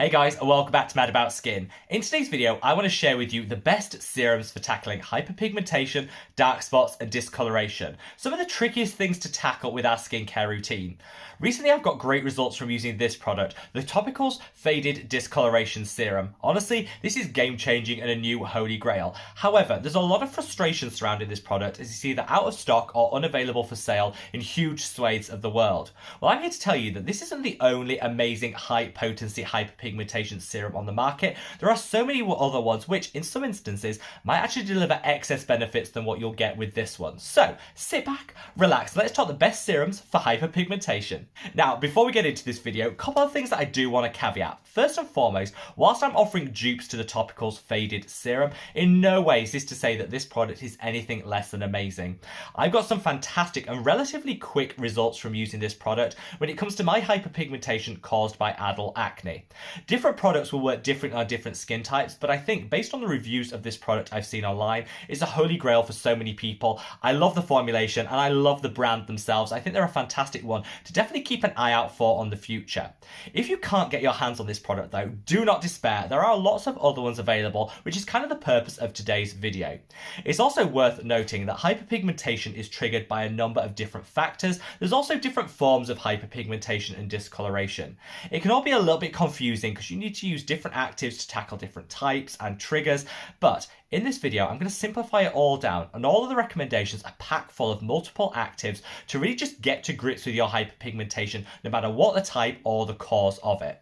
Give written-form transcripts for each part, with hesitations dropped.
Hey guys, and welcome back to Mad About Skin. In today's video, I want to share with you the best serums for tackling hyperpigmentation, dark spots, and discoloration. Some of the trickiest things to tackle with our skincare routine. Recently, I've got great results from using this product, the Topicals Faded Discolouration Serum. Honestly, this is game-changing and a new holy grail. However, there's a lot of frustration surrounding this product as it's either out of stock or unavailable for sale in huge swathes of the world. Well, I'm here to tell you that this isn't the only amazing high-potency hyperpigmentation serum on the market. There are so many other ones which, in some instances, might actually deliver excess benefits than what you'll get with this one. So, sit back, relax, let's talk the best serums for hyperpigmentation. Now, before we get into this video, a couple of things that I do want to caveat. First and foremost, whilst I'm offering dupes to the Topicals Faded Serum, in no way is this to say that this product is anything less than amazing. I've got some fantastic and relatively quick results from using this product when it comes to my hyperpigmentation caused by adult acne. Different products will work differently on different skin types, but I think based on the reviews of this product I've seen online, it's a holy grail for so many people. I love the formulation and I love the brand themselves. I think they're a fantastic one to definitely keep an eye out for on the future. If you can't get your hands on this product though, do not despair. There are lots of other ones available, which is kind of the purpose of today's video. It's also worth noting that hyperpigmentation is triggered by a number of different factors. There's also different forms of hyperpigmentation and discoloration. It can all be a little bit confusing because you need to use different actives to tackle different types and triggers, but in this video, I'm going to simplify it all down, and all of the recommendations are packed full of multiple actives to really just get to grips with your hyperpigmentation, no matter what the type or the cause of it.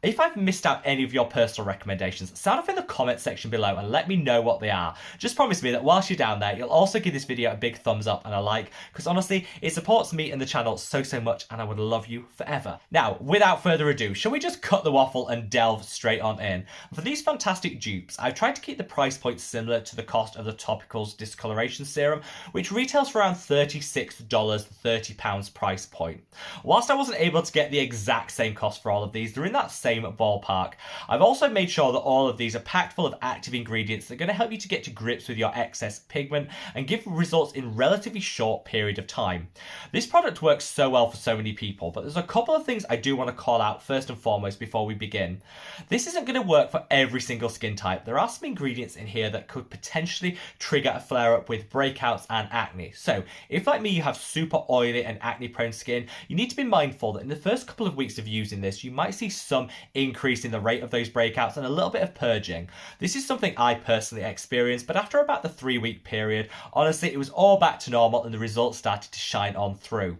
If I've missed out any of your personal recommendations, sound off in the comment section below and let me know what they are. Just promise me that whilst you're down there, you'll also give this video a big thumbs up and a like, because honestly, it supports me and the channel so much, and I would love you forever. Now, without further ado, shall we just cut the waffle and delve straight on in? For these fantastic dupes, I've tried to keep the price point similar to the cost of the Topicals Discoloration Serum, which retails for around $36, £30 price point. Whilst I wasn't able to get the exact same cost for all of these, they're in that same ballpark. I've also made sure that all of these are packed full of active ingredients that are going to help you to get to grips with your excess pigment and give results in a relatively short period of time. This product works so well for so many people, but there's a couple of things I do want to call out first and foremost before we begin. This isn't going to work for every single skin type. There are some ingredients in here that could potentially trigger a flare-up with breakouts and acne. So, if like me you have super oily and acne-prone skin, you need to be mindful that in the first couple of weeks of using this, you might see some increase in the rate of those breakouts and a little bit of purging. This is something I personally experienced, but after about the 3-week period, honestly, it was all back to normal and the results started to shine on through.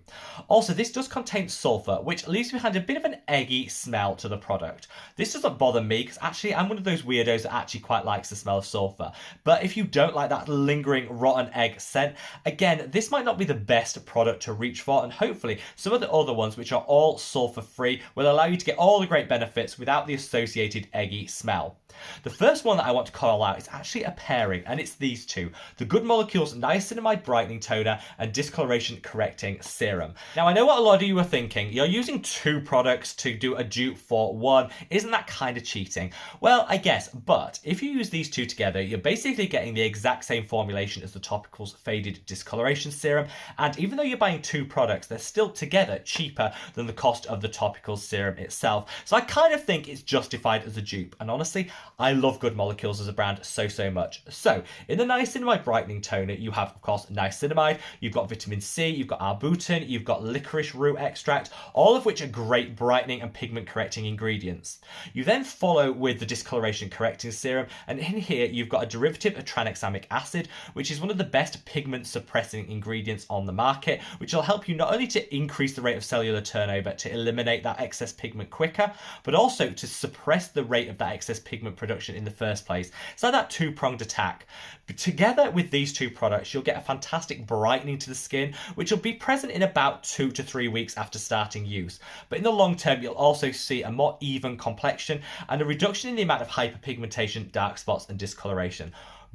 Also, this does contain sulfur, which leaves behind a bit of an eggy smell to the product. This doesn't bother me because actually I'm one of those weirdos that actually quite likes the smell of sulfur. But if you don't like that lingering rotten egg scent, again, this might not be the best product to reach for, and hopefully some of the other ones, which are all sulfur free, will allow you to get all the great benefits without the associated eggy smell. The first one that I want to call out is actually a pairing, and it's these two, the Good Molecules Niacinamide Brightening Toner and Discoloration Correcting Serum. Now, I know what a lot of you are thinking. You're using two products to do a dupe for one. Isn't that kind of cheating? Well, I guess, but if you use these two together, you're basically getting the exact same formulation as the Topicals Faded Discoloration Serum, and even though you're buying two products, they're still together cheaper than the cost of the Topicals serum itself. So I kind of think it's justified as a dupe, and honestly, I love Good Molecules as a brand so much. So, in the Niacinamide Brightening Toner, you have, of course, niacinamide, you've got vitamin C, you've got arbutin, you've got licorice root extract, all of which are great brightening and pigment correcting ingredients. You then follow with the Discoloration Correcting Serum, and in here you've got a derivative of tranexamic acid, which is one of the best pigment suppressing ingredients on the market, which will help you not only to increase the rate of cellular turnover to eliminate that excess pigment quicker, but also to suppress the rate of that excess pigment production in the first place. It's like that two-pronged attack. But together with these two products, you'll get a fantastic brightening to the skin, which will be present in about 2 to 3 weeks after starting use. But in the long term, you'll also see a more even complexion and a reduction in the amount of hyperpigmentation, dark spots, and discoloration.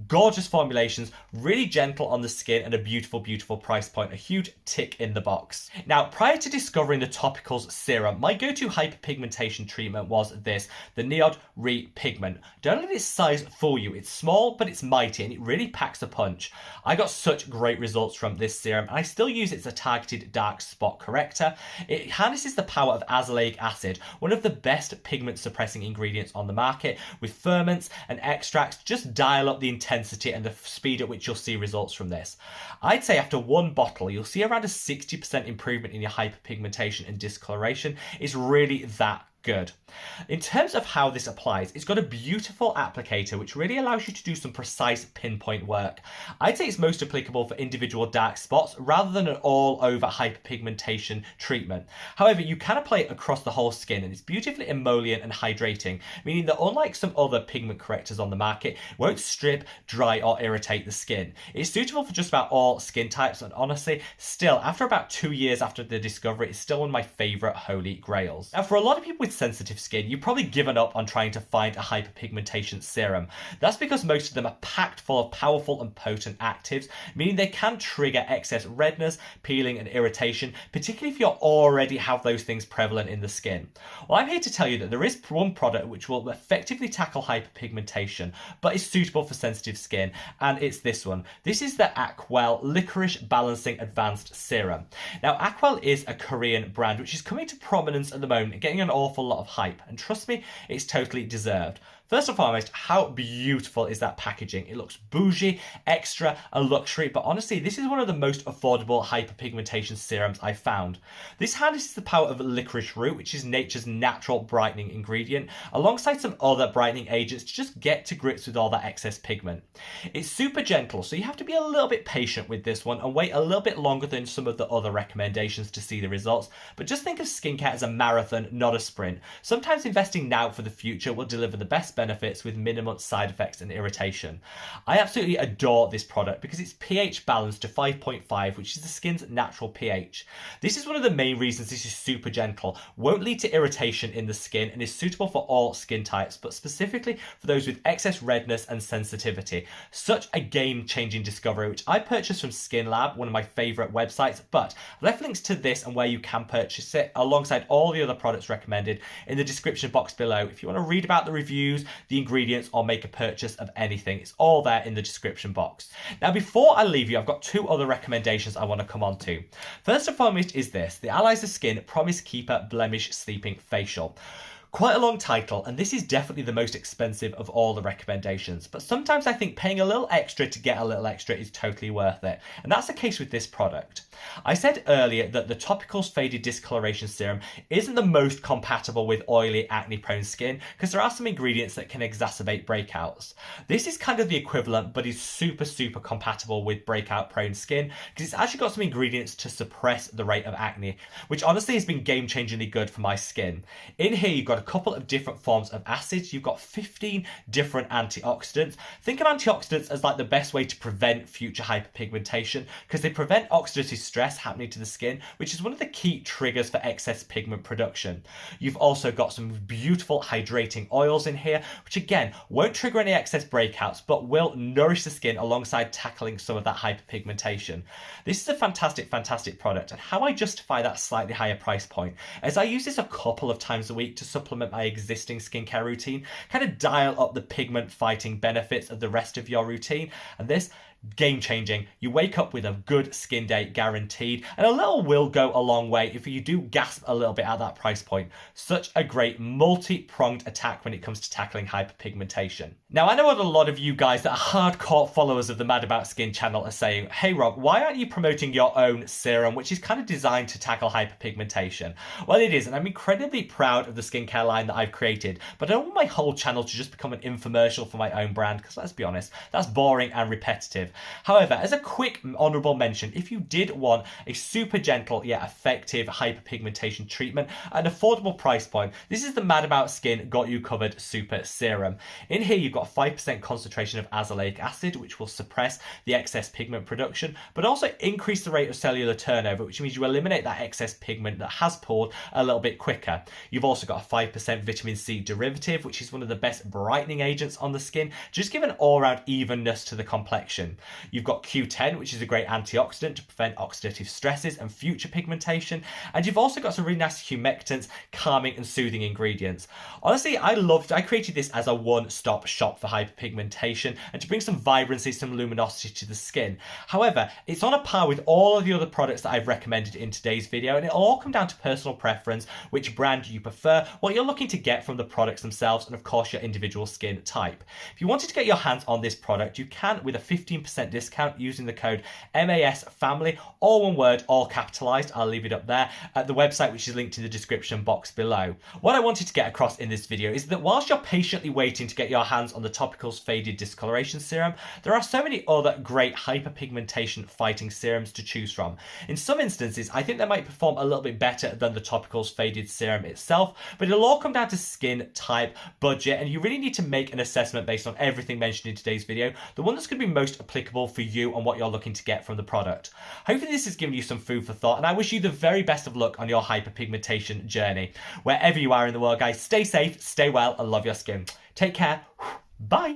Gorgeous formulations, really gentle on the skin, and a beautiful, beautiful price point. A huge tick in the box. Now, prior to discovering the Topicals serum, my go-to hyperpigmentation treatment was this, the Niod Pigment. Don't let its size fool you. It's small, but it's mighty, and it really packs a punch. I got such great results from this serum, and I still use it as a targeted dark spot corrector. It harnesses the power of azelaic acid, one of the best pigment suppressing ingredients on the market, with ferments and extracts. Just dial up the intensity and the speed at which you'll see results from this. I'd say after one bottle, you'll see around a 60% improvement in your hyperpigmentation and discoloration. It's really that good. In terms of how this applies, it's got a beautiful applicator which really allows you to do some precise pinpoint work. I'd say it's most applicable for individual dark spots rather than an all-over hyperpigmentation treatment. However, you can apply it across the whole skin, and it's beautifully emollient and hydrating, meaning that unlike some other pigment correctors on the market, it won't strip, dry or irritate the skin. It's suitable for just about all skin types, and honestly, still, after about 2 years after the discovery, it's still one of my favourite holy grails. Now, for a lot of people with sensitive skin, you've probably given up on trying to find a hyperpigmentation serum. That's because most of them are packed full of powerful and potent actives, meaning they can trigger excess redness, peeling and irritation, particularly if you already have those things prevalent in the skin. Well, I'm here to tell you that there is one product which will effectively tackle hyperpigmentation, but is suitable for sensitive skin, and it's this one. This is the Aquel Licorice Balancing Advanced Serum. Now, Aquel is a Korean brand which is coming to prominence at the moment, getting an awful lot of hype, and trust me, it's totally deserved. First and foremost, how beautiful is that packaging? It looks bougie, extra, and luxury, but honestly, this is one of the most affordable hyperpigmentation serums I've found. This harnesses the power of licorice root, which is nature's natural brightening ingredient, alongside some other brightening agents to just get to grips with all that excess pigment. It's super gentle, so you have to be a little bit patient with this one and wait a little bit longer than some of the other recommendations to see the results, but just think of skincare as a marathon, not a sprint. Sometimes investing now for the future will deliver the best benefits with minimum side effects and irritation. I absolutely adore this product because it's pH balanced to 5.5, which is the skin's natural pH. This is one of the main reasons this is super gentle, won't lead to irritation in the skin, and is suitable for all skin types, but specifically for those with excess redness and sensitivity. Such a game-changing discovery, which I purchased from Skin Lab, one of my favourite websites, but I've left links to this and where you can purchase it alongside all the other products recommended in the description box below. If you want to read about the reviews, the ingredients, or make a purchase of anything, it's all there in the description box. Now, before I leave you, I've got two other recommendations I want to come on to. First and foremost is this, the Allies of Skin Promise Keeper Blemish Sleeping Facial. Quite a long title, and this is definitely the most expensive of all the recommendations, but sometimes I think paying a little extra to get a little extra is totally worth it, and that's the case with this product. I said earlier that the Topicals Faded Discolouration Serum isn't the most compatible with oily, acne-prone skin because there are some ingredients that can exacerbate breakouts. This is kind of the equivalent, but is super, super compatible with breakout-prone skin because it's actually got some ingredients to suppress the rate of acne, which honestly has been game-changingly good for my skin. In here, you've got a couple of different forms of acids. You've got 15 different antioxidants. Think of antioxidants as like the best way to prevent future hyperpigmentation because they prevent oxidative stress happening to the skin, which is one of the key triggers for excess pigment production. You've also got some beautiful hydrating oils in here, which again won't trigger any excess breakouts, but will nourish the skin alongside tackling some of that hyperpigmentation. This is a fantastic, fantastic product, and how I justify that slightly higher price point is I use this a couple of times a week to supplement my existing skincare routine, kind of dial up the pigment fighting benefits of the rest of your routine, and this game changing. You wake up with a good skin day guaranteed, and a little will go a long way if you do gasp a little bit at that price point. Such a great multi-pronged attack when it comes to tackling hyperpigmentation. Now, I know what a lot of you guys that are hardcore followers of the Mad About Skin channel are saying, hey Rob, why aren't you promoting your own serum which is kind of designed to tackle hyperpigmentation? Well, it is, and I'm incredibly proud of the skincare line that I've created, but I don't want my whole channel to just become an infomercial for my own brand because let's be honest, that's boring and repetitive. expensive. However, as a quick honourable mention, if you did want a super gentle yet effective hyperpigmentation treatment at an affordable price point, this is the Mad About Skin Got You Covered Super Serum. In here you've got 5% concentration of azelaic acid, which will suppress the excess pigment production, but also increase the rate of cellular turnover, which means you eliminate that excess pigment that has poured a little bit quicker. You've also got a 5% vitamin C derivative, which is one of the best brightening agents on the skin, just give an all-round evenness to the complexion. You've got Q10, which is a great antioxidant to prevent oxidative stresses and future pigmentation, and you've also got some really nice humectants, calming and soothing ingredients. Honestly, I created this as a one-stop shop for hyperpigmentation and to bring some vibrancy, some luminosity to the skin. However, it's on a par with all of the other products that I've recommended in today's video, and it'll all come down to personal preference, which brand you prefer, what you're looking to get from the products themselves, and of course your individual skin type. If you wanted to get your hands on this product, you can with a 15% discount using the code MASFamily, all one word, all capitalized. I'll leave it up there at the website, which is linked in the description box below. What I wanted to get across in this video is that whilst you're patiently waiting to get your hands on the Topicals Faded Discolouration Serum, there are so many other great hyperpigmentation fighting serums to choose from. In some instances, I think they might perform a little bit better than the Topicals Faded Serum itself, but it'll all come down to skin type, budget, and you really need to make an assessment based on everything mentioned in today's video, the one that's going to be most applicable for you and what you're looking to get from the product. Hopefully this has given you some food for thought, and I wish you the very best of luck on your hyperpigmentation journey. Wherever you are in the world, guys, stay safe, stay well, and love your skin. Take care. Bye.